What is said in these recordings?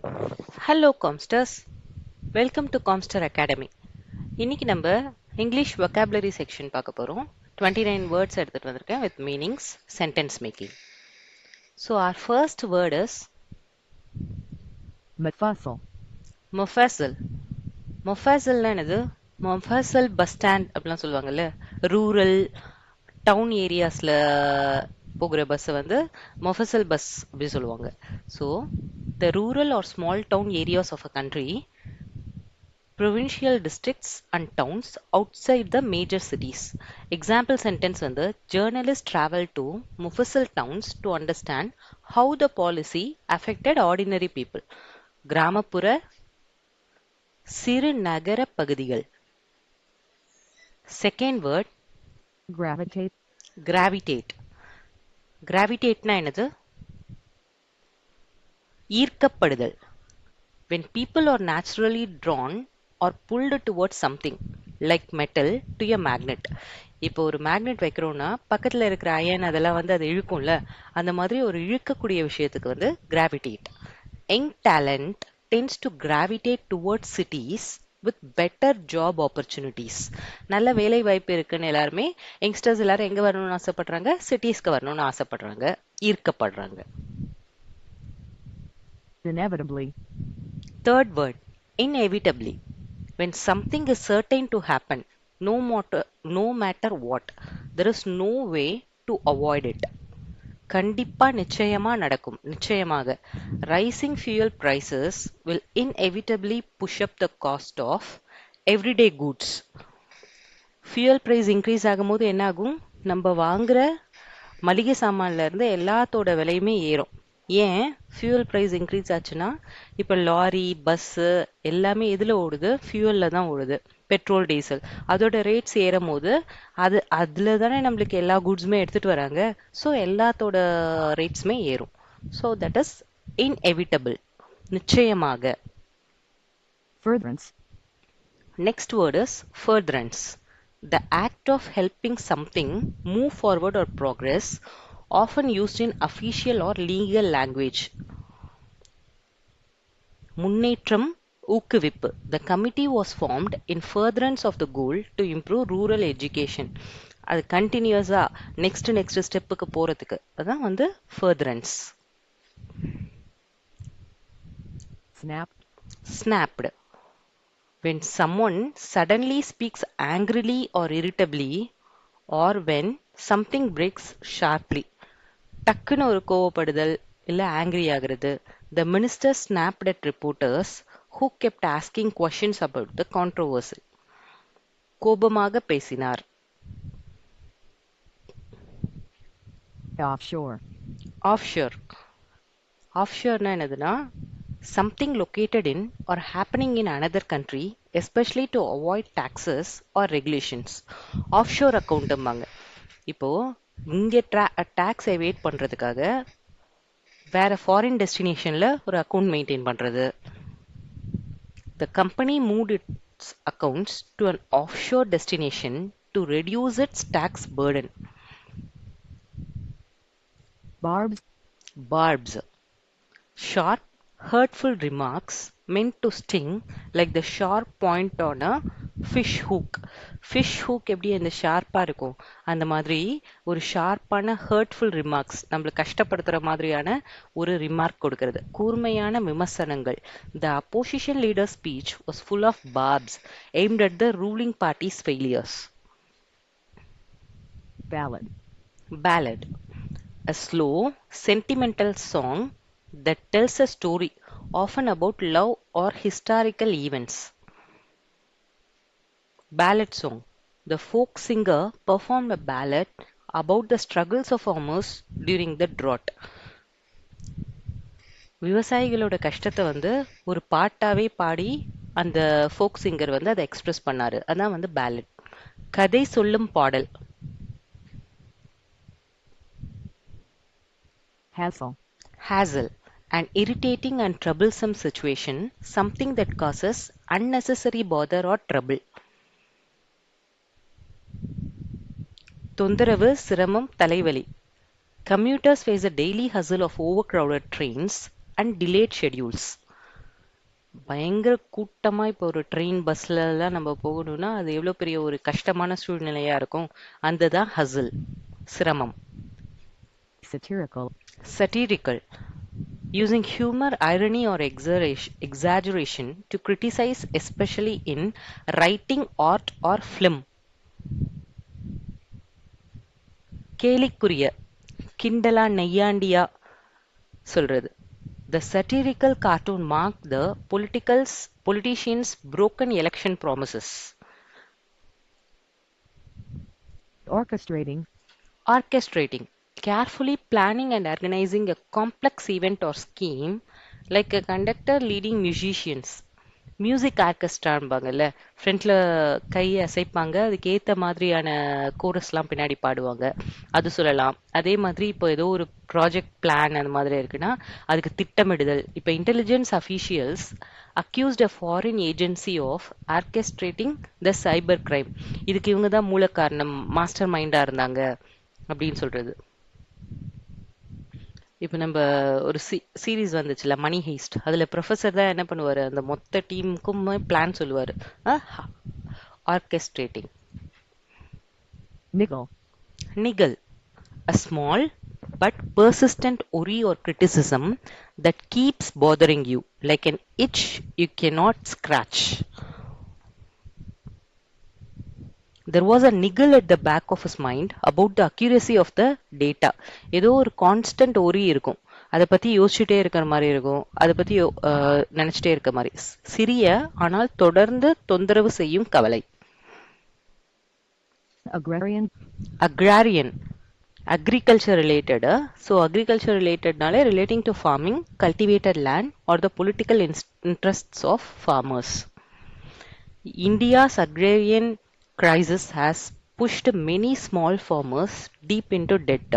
Hello Comsters, welcome to Comster Academy. இன்னைக்கு நம்ம English vocabulary section பார்க்க போறோம். 29 words எடுத்துட்டு வந்திருக்கேன் with meanings, sentence making. So our first word is Mufassal. Mufassal. Mufassalனா என்னது? Mufassal bus stand அப்படிலாம் சொல்லுவாங்கல்ல. ரூரல் டவுன் ஏரியாஸ்ல போகிற பஸ் வந்து Mufassal bus அப்படி சொல்லுவாங்க. So the rural or small town areas of a country, provincial districts and towns outside the major cities. Example sentence வந்து journalists travel to Mufassal towns to understand how the policy affected ordinary people. கிராமப்புற சிறு நகர பகுதிகள். Second word Gravitate. gravitate. Gravitateனா என்னது? ஈர்க்கப்படுதல். When people are naturally drawn or pulled towards something like metal to a magnet. இப்போ ஒரு magnet வைக்கிறோம்னா பக்கத்துல இருக்கிற iron அதெல்லாம் வந்து அது இழுக்கும்ல, அந்த மாதிரி ஒரு இழுக்கக்கூடிய விஷயத்துக்கு வந்து gravitate. Young talent tends to gravitate towards cities with better job opportunities. நல்ல வேலை வாய்ப்பு இருக்குன்னு எல்லாருமே யங்ஸ்டர்ஸ் எல்லாரும் எங்க வரணும்னு ஆசைப்படுறாங்க? சிட்டிஸ்க்கு வரணும்னு ஆசைப்படுறாங்க, ஈர்க்கப்படுறாங்க. Inevitably. Third word, inevitably. When something is certain to happen, no matter what, there is no way to avoid it. கண்டிப்பா நிச்சயமா நடக்கும், நிச்சயமாக. Rising fuel prices will inevitably push up the cost of everyday goods. Fuel price increase ஆகும்போது என்ன ஆகும்? நம்ம வாங்குற மளிகை சாமான்ல இருந்து எல்லாத்தோட விலையுமே ஏறும். ஏன் ஃபியூல் பிரைஸ் இன்க்ரீஸ் ஆச்சுன்னா, இப்போ லாரி பஸ்ஸு எல்லாமே எதில் ஓடுது? ஃபியூலில் தான் ஓடுது. பெட்ரோல் டீசல் அதோட ரேட்ஸ் ஏறும் போது அதில் தானே நம்மளுக்கு எல்லா குட்ஸுமே எடுத்துகிட்டு வராங்க. ஸோ எல்லாத்தோட ரேட்ஸுமே ஏறும். ஸோ தட் இஸ் இன்எவிட்டபிள், நிச்சயமாக. Furtherance. Next word is furtherance. The act of helping something move forward or progress, often used in official or legal language. முன்னேற்றம், ஊக்குவிப்பு. The committee was formed in furtherance of the goal to improve rural education. அது கண்டினியூஸா next ஸ்டெப்புக்கு போறதுக்கு அதான் வந்து furtherance. Snap. Snapped. When someone suddenly speaks angrily or irritably, or when something breaks sharply. டக்குன்னு ஒரு கோவப்படுதல் இல்ல ஆங்கிரி ஆகிறது. The minister snapped at reporters who kept asking questions about the controversy. கோபமாக பேசினார். Offshore. Offshore. Offshoreனா என்னதுன்னா, something located in or happening in another country, especially to avoid taxes or regulations. Offshore accountம்பாங்க. இப்போ இங்க tax evade பண்றதுக்காக வேற foreign டெஸ்டினேஷன்ல ஒரு account maintain பண்றது. The company moved its accounts to an offshore destination to reduce its tax burden. Barbs. Barbs. Sharp, hurtful remarks meant to sting, like the sharp point on a fish hook. Fish hook எப்படி அந்த ஷார்ப்பா இருக்கும், அந்த மாதிரி ஒரு ஷார்ப்பான hurtful remarks, நம்மள கஷ்டப்படுத்துற மாதிரியான ஒரு ரிமார்க் கொடுக்கிறது. கூர்மையான விமர்சனங்கள். The opposition leader's speech was full of barbs aimed at the ruling party's failures. Ballad. Ballad. A slow, sentimental song that tells a story, often about love or historical events. Ballad song. The folk singer performed a ballad about the struggles of farmers during the drought. விவசாயிகளோட கஷ்டத்தை வந்து ஒரு பாட்டாவே பாடி அந்த folk singer வந்து அதை express பண்ணாரு. அதான் வந்து பேலட். கதை சொல்லும் பாடல். Hassle. Hassle. An irritating and troublesome situation, something that causes unnecessary bother or trouble. தொந்தரவு, சிரமம், தலைவலி. Commuters face a daily hustle of overcrowded trains and delayed schedules. பயங்கர கூட்டமா இப்போ ஒரு ட்ரெயின் பஸ்ல எல்லாம் நம்ம போகணும்னா அது எவ்வளவு பெரிய ஒரு கஷ்டமான சூழ்நிலையா இருக்கும். அந்த தான் ஹசில், சிரமம். satirical, Satirical, using humor, irony, or exaggeration to criticize, especially in writing, art, or film. கேலிக்குரிய, கிண்டலா நெய்யாண்டியா சொல்றது. The satirical cartoon marked the politicians' broken election promises. orchestrating, Orchestrating, carefully planning and organizing a complex event or scheme, like a conductor leading musicians. Music ஆர்கெஸ்ட்ரான்பாங்கல்ல, ஃப்ரண்ட்ல கையை அசைப்பாங்க, அதுக்கு ஏத்த மாதிரியான கோரஸ்லாம் பின்னாடி பாடுவாங்க, அது சொல்லலாம். அதே மாதிரி இப்போ ஏதோ ஒரு ப்ராஜெக்ட் பிளான் அந்த மாதிரி இருக்குன்னா அதுக்கு திட்டமிடுதல். இப்போ intelligence officials accused a foreign agency of orchestrating the cyber crime. இதுக்கு இவங்க தான் மூல காரணம், மாஸ்டர் மைண்டா இருந்தாங்க அப்படின்னு சொல்றது. இப்போ நம்ம ஒரு சீரீஸ் வந்துச்சுல மணி ஹெய்ஸ்ட், அதுல ப்ரொஃபஸர் தான் என்ன பண்ணுவாரு, அந்த மொத்த டீமுக்குமே பிளான் சொல்லுவாரு. ஆர்கெஸ்ட்ரேட்டிங். niggle, Niggle, a small but persistent worry or criticism that keeps bothering you, like an itch you cannot scratch. There was a niggle at the back of his mind about the accuracy of the data. ஏதோ ஒரு constant worry இருக்கும், அதை பத்தி யோசிச்சுட்டே இருக்கிற மாதிரி இருக்கும், அதை பத்தி நினைச்சிட்டே இருக்க மாதிரி. சிறிய ஆனால் தொடர்ந்து தொந்தரவு செய்யும் கவலை. agrarian, Agrarian, agriculture related. So agriculture relatedனாலே relating to farming, cultivated land, or the political interests of farmers. India's agrarian crisis has pushed many small farmers deep into debt.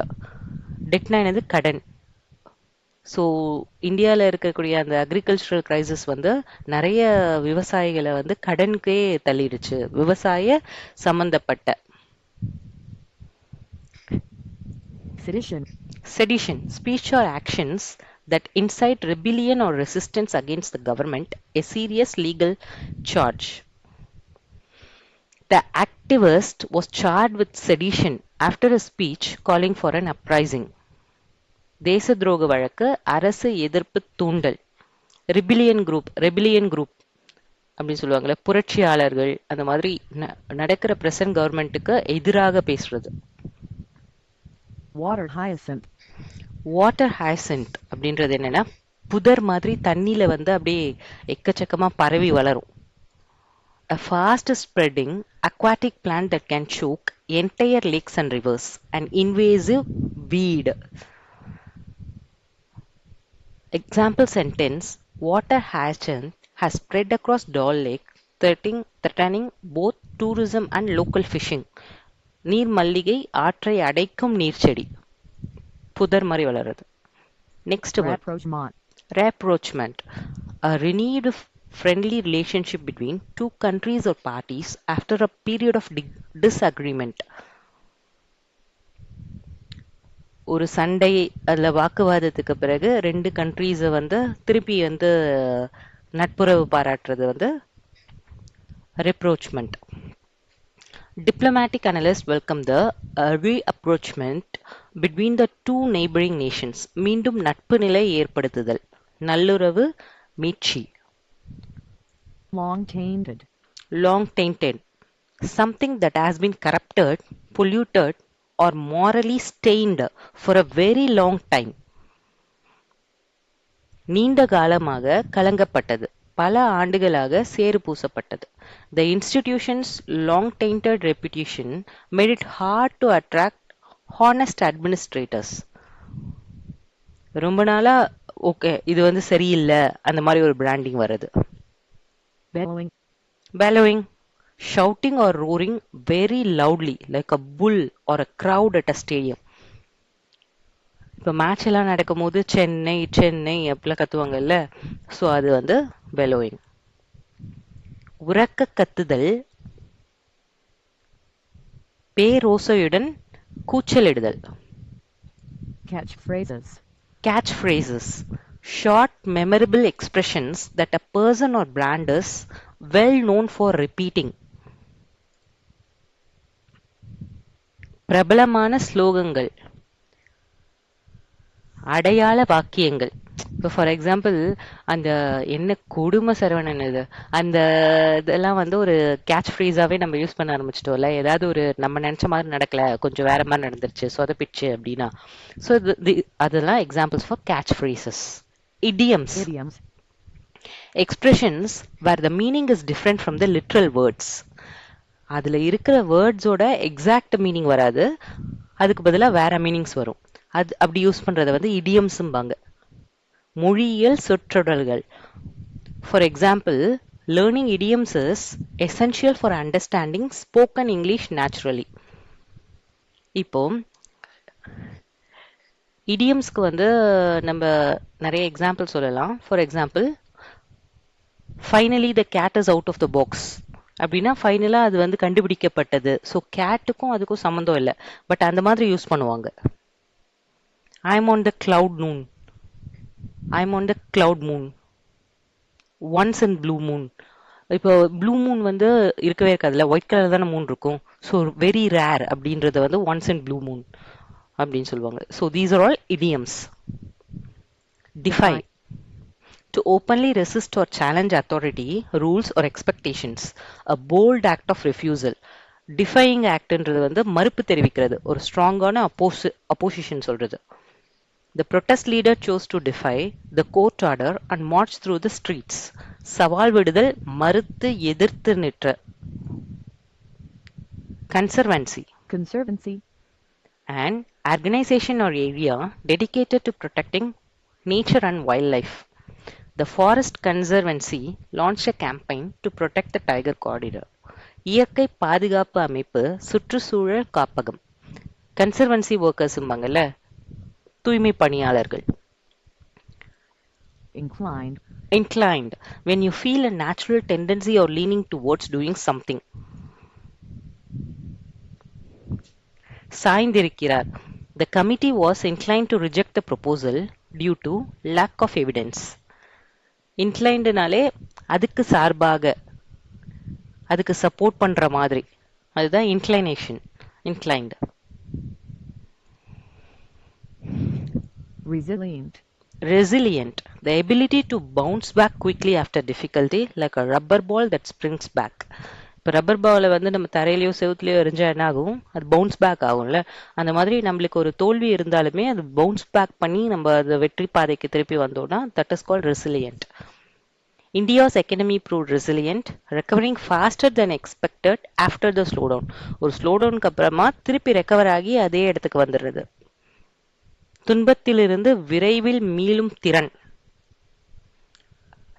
டெட்னா என்னது, கடன். ஸோ இந்தியாவில் இருக்கக்கூடிய அந்த அக்ரிகல்ச்சரல் கிரைசிஸ் வந்து நிறைய விவசாயிகளை வந்து கடனுக்கே தள்ளிடுச்சு, விவசாய சம்பந்தப்பட்ட. sedition, Sedition, speech or actions that incite rebellion or resistance against the government, a serious legal charge. The activist was charged with sedition after a speech calling for an uprising. தேச துரோக வழக்கு, அரசு எதிர்ப்பு தூண்டல். ரெபிலியன் குரூப் அப்படின்னு சொல்லுவாங்கல்ல, புரட்சியாளர்கள், அந்த மாதிரி நடக்கிற பிரசன்ட் கவர்மெண்ட்டுக்கு எதிராக பேசுறது. water hyacinth, வாட்டர் ஹைசன்ட் அப்படின்றது என்னன்னா, புதர் மாதிரி தண்ணியில வந்து அப்படியே எக்கச்சக்கமா பரவி வளரும். A fast spreading aquatic plant that can choke entire lakes and rivers. An invasive weed. Example sentence, water hyacinth has spread across Dal Lake, threatening both tourism and local fishing. நீர் மல்லிகை ஆற்றை அடைக்கும் நீர்ச்செடி, புதர் மாதிரி வளருது. Next word, rapprochement, rapprochement, a renewed friendly relationship between two countries or parties after a period of disagreement. ஒரு சண்டை, அதுல வாக்குவாதத்துக்கு பிறகு ரெண்டு கண்ட்ரீஸை வந்து திருப்பி வந்து நட்புறவு பாராட்டுறது வந்து reproachment. Diplomatic analysts welcome the reapproachment between the two neighboring nations. மீண்டும் நட்பு நிலை ஏற்படுத்துதல், நல்லுறவு மீட்சி. long tainted, Long tainted, something that has been corrupted, polluted, or morally stained for a very long time. நீண்ட காலமாக கலங்கப்பட்டது, பல ஆண்டுகளாக சேறு பூசப்பட்டது. The institution's long tainted reputation made it hard to attract honest administrators. ரொம்ப நாளா ஓகே இது வந்து சரியில்லை அந்த மாதிரி ஒரு பிராண்டிங் வருது. bellowing, Bellowing, shouting or roaring very loudly like a bull or a crowd at a stadium. இப்போ மேட்ச் எல்லாம் நடக்கும் போது சென்னை சென்னை அப்படிலாம் கத்துவாங்கல்ல, ஸோ அது வந்து bellowing. உரக்க கத்துதல், பேரோசையுடன் கூச்சலிடுதல். catchphrases, Catch phrases, Short, memorable expressions that a person or brand is well known for repeating. பிரபலமான ஸ்லோகங்கள், அடையாள வாக்கியங்கள். இப்போ ஃபார் எக்ஸாம்பிள் அந்த என்ன கொடுமை சரவணன் இது, அந்த இதெல்லாம் வந்து ஒரு கேட்ச் ஃப்ரீஸாவே நம்ம யூஸ் பண்ண ஆரம்பிச்சிட்டோம்ல. ஏதாவது ஒரு நம்ம நினைச்ச மாதிரி நடக்கல, கொஞ்சம் வேற மாதிரி நடந்துருச்சு, சொதப்பிச்சு அப்படின்னா. ஸோ அதெல்லாம் examples for catch freezes. Idioms. idioms, Expressions where the meaning is different from the literal words. அதுல இருக்கிற வேர்ட்ஸோட எக்ஸாக்ட் மீனிங் வராது, அதுக்கு பதிலா வேற மீனிங்ஸ் வரும். அது அப்படி யூஸ் பண்றத வந்து இடியம்ஸ்ம்பாங்க. மொழியியல் சொற்றொடர்கள். For example, learning idioms is essential for understanding spoken English naturally. இப்போ இடியம்ஸ்க்கு வந்து நம்ம நிறைய எக்ஸாம்பிள் சொல்லலாம். For example, finally the cat is out of the box அப்படின்னா ஃபைனலாக அது வந்து கண்டுபிடிக்கப்பட்டது. ஸோ கேட்டுக்கும் அதுக்கும் சம்மந்தம் இல்லை, பட் அந்த மாதிரி யூஸ் பண்ணுவாங்க. I am on the cloud Moon, I am on the cloud Moon, once in blue Moon. இப்போ ப்ளூ மூன் வந்து இருக்கவே இருக்காதுல்ல, ஒயிட் கலர் தானே மூன் இருக்கும். ஸோ வெரி ரேர் அப்படின்றத வந்து ஒன்ஸ் இன் ப்ளூ மூன் அப்படின்னு சொல்லுவாங்க. So these are all idioms. Defy. To openly resist or challenge authority, rules or expectations. A bold act of refusal. Defying actன்றது வந்து மறுப்பு தெரிவிக்கிறது, ஒரு ஸ்ட்ராங்கான opposition சொல்றது. The protest leader chose to defy the court order and march through the streets. சவால் விடுதல், மறுத்து எதிர்த்து நிற்ற. Conservancy. conservancy, An organization or area dedicated to protecting nature and wildlife. The Forest Conservancy launched a campaign to protect the tiger corridor. இயற்கை பாதுகாப்பு அமைப்பு, சுற்றுச்சூழல் காப்பகம். Conservancy ஒர்க்கர்ஸ்ம்பாங்கல்ல, தூய்மை பணியாளர்கள். inclined, Inclined, when you feel a natural tendency or leaning towards doing something. சாய்ந்திருக்கிறார். The committee was inclined to reject the proposal due to lack of evidence. இன்க்ளைண்டுனாலே அதுக்கு சார்பாக, அதுக்கு சப்போர்ட் பண்ற மாதிரி, அதுதான் inclination. Inclined. resilient, Resilient, the ability to bounce back quickly after difficulty, like a rubber ball that springs back. இப்போ rubber பாலை வந்து நம்ம தரையிலையோ செவுத்துலையோ எரிஞ்சா என்ன ஆகும், அது பவுன்ஸ் பேக் ஆகும்ல. அந்த மாதிரி நம்மளுக்கு ஒரு தோல்வி இருந்தாலுமே அது பவுன்ஸ் பேக் பண்ணி நம்ம அந்த வெற்றி பாதைக்கு திருப்பி வந்தோம்னா that is called resilient. India's economy proved resilient, recovering faster than expected after the slowdown. ஒரு ஸ்லோடவுனுக்கு அப்புறமா திருப்பி ரெக்கவர் ஆகி அதே இடத்துக்கு வந்துடுறது. துன்பத்திலிருந்து விரைவில் மீளும் திறன்.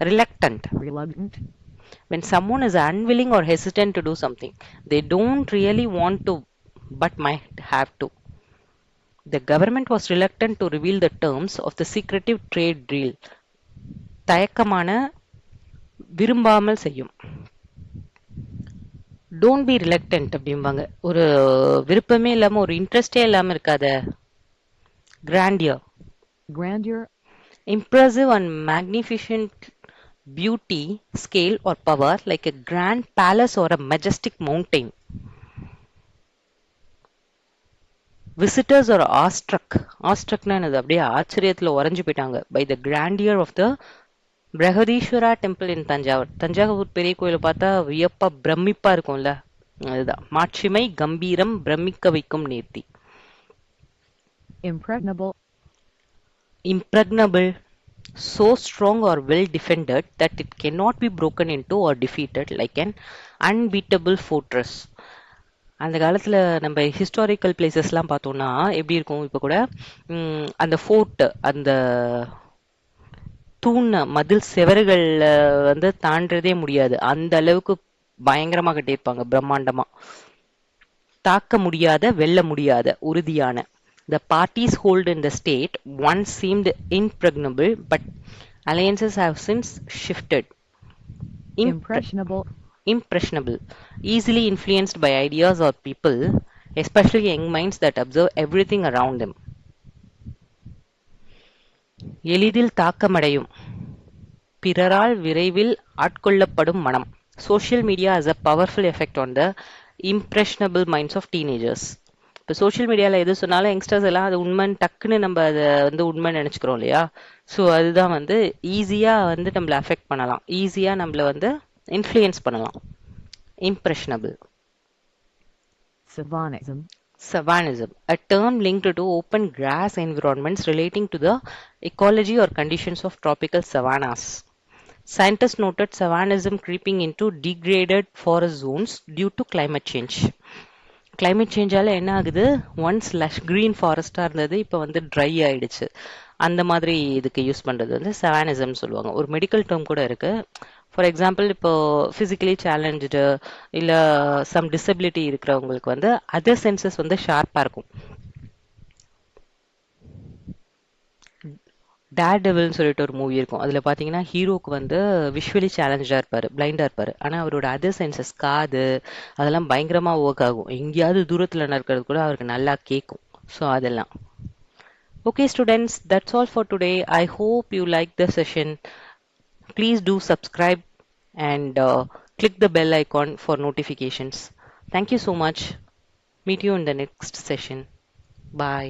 Reluctant. reluctant, When someone is unwilling or hesitant to do something, they don't really want to but might have to. The government was reluctant to reveal the terms of the secretive trade deal. தயக்கமான, விரும்பாமல் செய்யும். Don't be reluctant அப்படிம்பாங்க. ஒரு விருப்பமே இல்லாம, ஒரு இன்ட்ரெஸ்டே இல்லாம இருக்காத. Grandeur. grandeur, Impressive and magnificent beauty, scale or power, like a grand palace or a majestic mountain. Visitors are awestruck. Awestruckனா என்னது, அப்படியே ஆச்சரியத்துல உறைஞ்சு போயிட்டாங்க. By the grandeur of the Brihadeeswara temple in Thanjavur. Thanjavur பெரிய கோயிலை பார்த்தா வியப்பா பிரமிப்பா இருக்கும்ல, அதுதான். மாட்சிமை, கம்பீரம், பிரமிக்க வைக்கும் நேர்த்தி. impregnable, Impregnable, so strong or well defended that it cannot be broken into or defeated, like an unbeatable fortress. அந்த காலத்துல நம்ம ஹிஸ்டாரிக்கல் பிளேசஸ்லாம் பார்த்தோம்னா எப்படி இருக்கும், இப்போ கூட அந்த ஃபோர்ட், அந்த தூண் மதில் செவறுகள்ல வந்து தாண்டறதே முடியாது, அந்த அளவுக்கு பயங்கரமா கட்டியிருப்பாங்க, பிரம்மாண்டமா. தாக்க முடியாத, வெல்ல முடியாத, உறுதியான. The parties hold in the state once seemed impregnable, but alliances have since shifted. impressionable, Impressionable, easily influenced by ideas or people, especially young minds that observe everything around them. எளிதில் தாக்கமடையும் பிறரால் விரைவில் ஆட்கொள்ளப்படும் மனம். Social media has a powerful effect on the impressionable minds of teenagers. இப்போ social மீடியாவில் எது சொன்னாலும் youngsters எல்லாம் அது உண்மைன்னு டக்குன்னு நம்ம அதை வந்து உண்மைன்னு நினச்சிக்கிறோம் இல்லையா? ஸோ அதுதான் வந்து ஈஸியாக வந்து நம்மளை அஃபெக்ட் பண்ணலாம், ஈஸியாக நம்மளை வந்து இன்ஃப்ளூயன்ஸ் பண்ணலாம். Impressionable. Savannism. Savannism, a term linked to open grass environments relating to the ecology or conditions of tropical savannas. Scientists noted savannism creeping into degraded forest zones due to climate change. climate சேஞ்சால என்ன ஆகுது, once lush green ஃபாரஸ்டாக இருந்தது இப்போ வந்து try ஆயிடுச்சு. அந்த மாதிரி இதுக்கு use பண்ணுறது வந்து சவானிசம் சொல்லுவாங்க. ஒரு மெடிக்கல் டேர்ம் கூட இருக்கு. ஃபார் எக்ஸாம்பிள் இப்போ ஃபிசிக்கலி சேலஞ்சு இல்லை சம் டிசபிலிட்டி இருக்கிறவங்களுக்கு வந்து அதர் சென்சஸ் வந்து ஷார்ப்பாக இருக்கும். டேர் டெவில்னு சொல்லிட்டு ஒரு மூவி இருக்கும். அதில் பார்த்தீங்கன்னா ஹீரோக்கு வந்து விஷுவலி சேலஞ்சாக இருப்பார், பிளைண்டாக இருப்பார். ஆனால் அவரோட அதர் சென்சஸ் காது அதெல்லாம் பயங்கரமாக ஒர்க் ஆகும். எங்கேயாவது தூரத்தில் நடக்கிறது கூட அவருக்கு நல்லா கேட்கும். ஸோ அதெல்லாம். Okay students, that's all for today. I hope you like the session. Please do subscribe and click the bell icon for notifications. Thank you so much. Meet you in the next session. Bye.